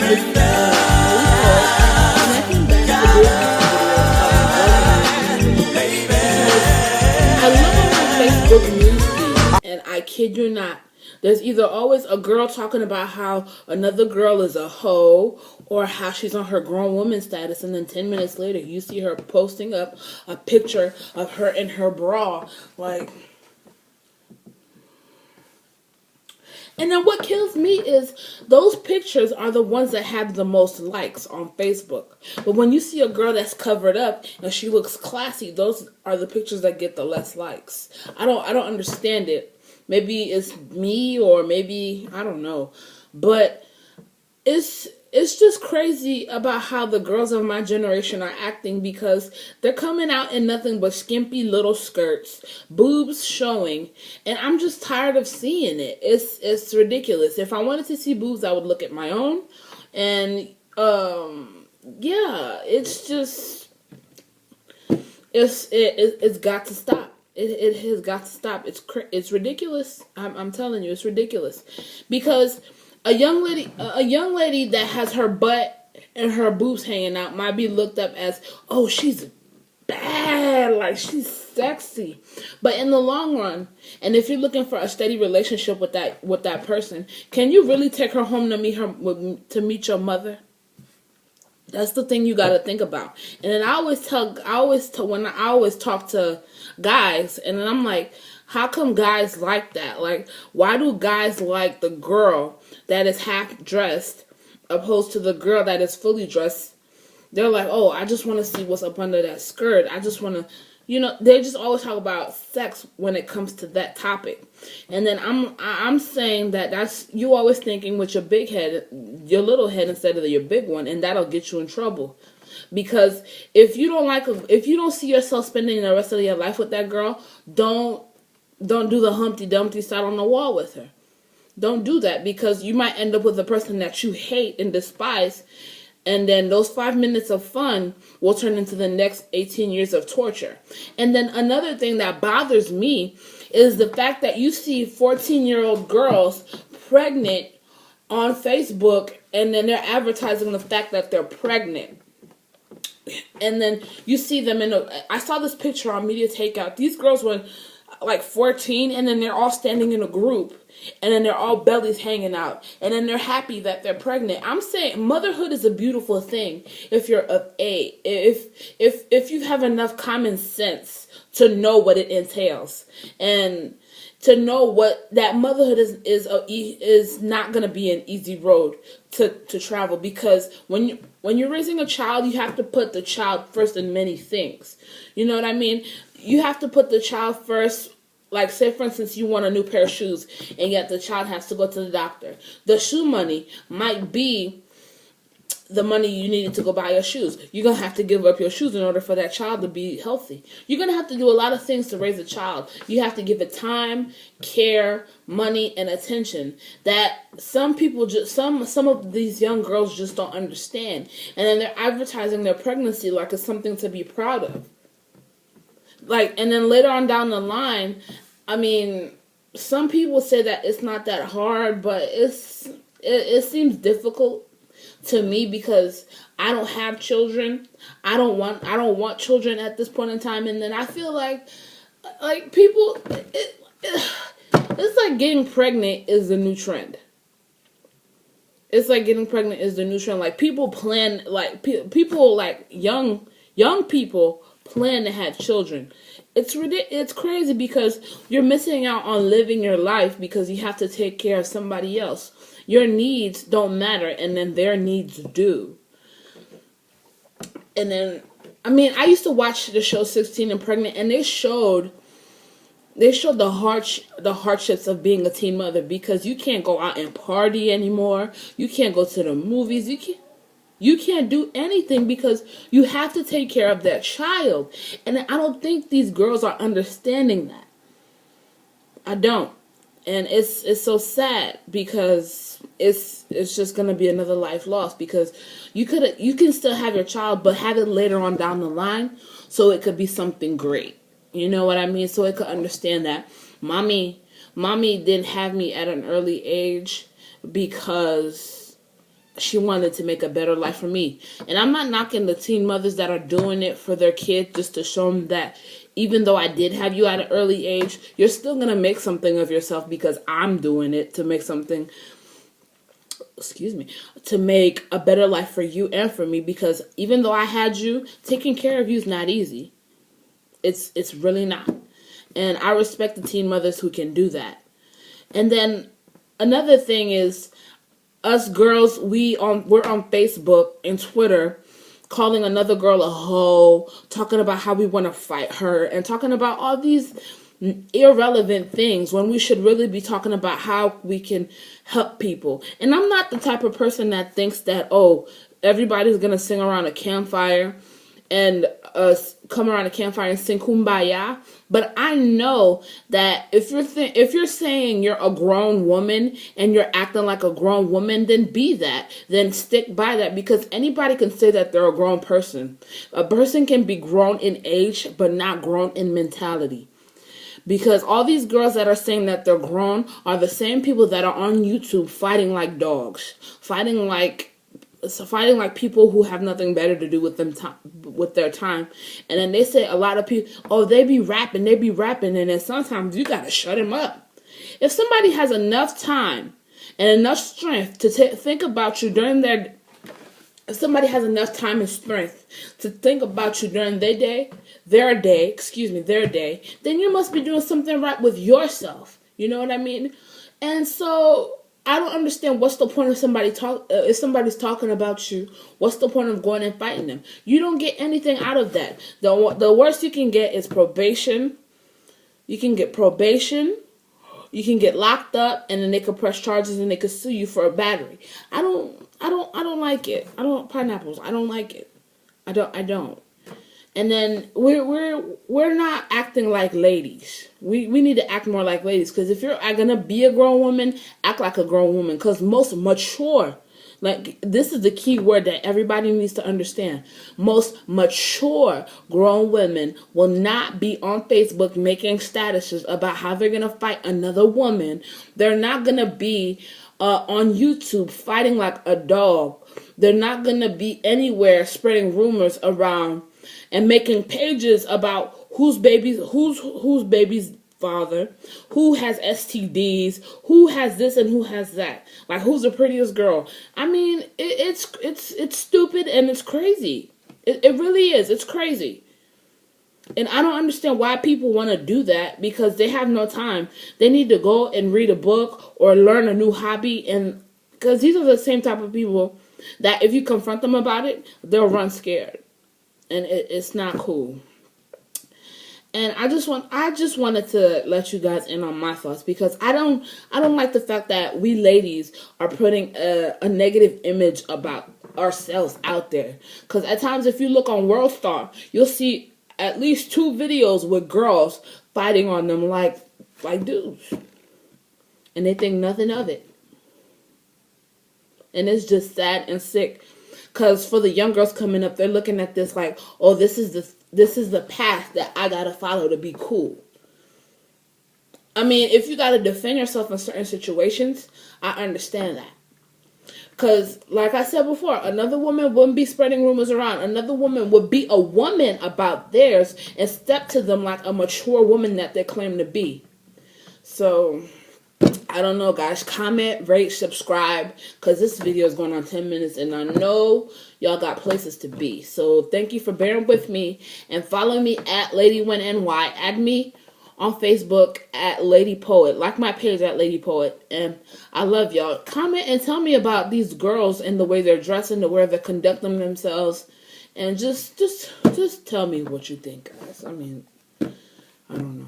I look at my Facebook newsfeed, and I kid you not, there's either always a girl talking about how another girl is a hoe or how she's on her grown woman status, and then 10 minutes later you see her posting up a picture of her in her bra. Like, and then what kills me is those pictures are the ones that have the most likes on Facebook. But when you see a girl that's covered up and she looks classy, those are the pictures that get the less likes. I don't understand it. Maybe it's me, or maybe I don't know. But it's just crazy about how the girls of my generation are acting, because they're coming out in nothing but skimpy little skirts, boobs showing, and I'm just tired of seeing it. It's ridiculous. If I wanted to see boobs, I would look at my own, and yeah, it's just it's got to stop. It has got to stop. It's ridiculous. I'm telling you, it's ridiculous, because a young lady that has her butt and her boobs hanging out might be looked up as, oh, she's bad, like she's sexy. But in the long run, and if you're looking for a steady relationship with that person, can you really take her home to meet your mother? That's the thing you got to think about. And then I always talk to guys, and then I'm like, how come guys like that? Like, why do guys like the girl that is half dressed opposed to the girl that is fully dressed? They're like, oh, I just want to see what's up under that skirt. I just want to, they just always talk about sex when it comes to that topic. And then I'm saying that's you always thinking with your big head, your little head instead of your big one, and that'll get you in trouble. Because if you don't see yourself spending the rest of your life with that girl, don't do the Humpty Dumpty side on the wall with her. Don't do that, because you might end up with a person that you hate and despise, and then those 5 minutes of fun will turn into the next 18 years of torture. And then another thing that bothers me is the fact that you see 14-year-old girls pregnant on Facebook, and then they're advertising the fact that they're pregnant. And then you see them I saw this picture on Media Takeout. These girls were like 14, and then they're all standing in a group, and then they're all bellies hanging out, and then they're happy that they're pregnant. I'm saying motherhood is a beautiful thing if you're of age, if you have enough common sense to know what it entails, and to know what that motherhood is not going to be an easy road to travel, because when you're raising a child, you have to put the child first in many things. You know what I mean? You have to put the child first. Like, say, for instance, you want a new pair of shoes, and yet the child has to go to the doctor. The shoe money might be the money you needed to go buy your shoes. You're going to have to give up your shoes in order for that child to be healthy. You're going to have to do a lot of things to raise a child. You have to give it time, care, money, and attention that some people some of these young girls just don't understand. And then they're advertising their pregnancy like it's something to be proud of. Like, and then later on down the line, I mean, some people say that it's not that hard, but it seems difficult to me, because I don't have children. I don't want children at this point in time. And then I feel like people, it's like getting pregnant is the new trend. It's like getting pregnant is the new trend. Like, people plan, like people like young people plan to have children. It's crazy, because you're missing out on living your life because you have to take care of somebody else. Your needs don't matter, and then their needs do. And then, I mean, I used to watch the show 16 and Pregnant, and they showed the hardships of being a teen mother, because you can't go out and party anymore. You can't go to the movies. You can't do anything, because you have to take care of that child. And I don't think these girls are understanding that. I don't. And it's so sad, because it's just going to be another life lost, because you can still have your child, but have it later on down the line, so it could be something great. You know what I mean? So it could understand that mommy didn't have me at an early age because she wanted to make a better life for me. And I'm not knocking the teen mothers that are doing it for their kids just to show them that even though I did have you at an early age, you're still going to make something of yourself because I'm doing it to make something, to make a better life for you and for me. Because even though I had you, taking care of you is not easy. It's really not. And I respect the teen mothers who can do that. And then another thing is, us girls, we're on Facebook and Twitter calling another girl a hoe, talking about how we want to fight her, and talking about all these irrelevant things when we should really be talking about how we can help people. And I'm not the type of person that thinks that, oh, everybody's going to sing around a campfire and come around a campfire and sing Kumbaya. But I know that if you're saying you're a grown woman and you're acting like a grown woman, then be that. Then stick by that, because anybody can say that they're a grown person. A person can be grown in age but not grown in mentality. Because all these girls that are saying that they're grown are the same people that are on YouTube fighting like dogs, fighting like people who have nothing better to do with with their time. And then they say a lot of people, oh, they be rapping, and then sometimes you gotta shut them up. If somebody has enough time and enough strength to think about you during their if somebody has enough time and strength to think about you during their day, then you must be doing something right with yourself. You know what I mean? And so I don't understand what's the point of if somebody's talking about you, what's the point of going and fighting them? You don't get anything out of that. The worst you can get is probation. You can get probation. You can get locked up, and then they could press charges and they could sue you for a battery. I don't like it. I don't like it. I don't. And then we're not acting like ladies. We need to act more like ladies. Because if you're gonna be a grown woman, act like a grown woman. Because most mature, like, this is the key word that everybody needs to understand. Most mature grown women will not be on Facebook making statuses about how they're gonna fight another woman. They're not gonna be on YouTube fighting like a dog. They're not gonna be anywhere spreading rumors around and making pages about whose baby's father, who has STDs, who has this and who has that, like who's the prettiest girl. I mean, it's stupid and it's crazy. It really is. It's crazy. And I don't understand why people want to do that, because they have no time. They need to go and read a book or learn a new hobby, and because these are the same type of people that if you confront them about it, they'll run scared. And it's not cool. And I just wanted to let you guys in on my thoughts, because I don't like the fact that we ladies are putting a negative image about ourselves out there. Because at times, if you look on World Star, you'll see at least 2 videos with girls fighting on them like dudes, and they think nothing of it. And it's just sad and sick. Because for the young girls coming up, they're looking at this like, oh, this is the path that I gotta follow to be cool. I mean, if you gotta defend yourself in certain situations, I understand that. Because, like I said before, another woman wouldn't be spreading rumors around. Another woman would be a woman about theirs and step to them like a mature woman that they claim to be. So, I don't know, guys. Comment, rate, subscribe, because this video is going on 10 minutes, and I know y'all got places to be. So thank you for bearing with me, and follow me at LadyWinNY. Add me on Facebook at Lady Poet. Like my page at Lady Poet, and I love y'all. Comment and tell me about these girls and the way they're dressing, the way they're conducting themselves, and just tell me what you think, guys. I mean, I don't know.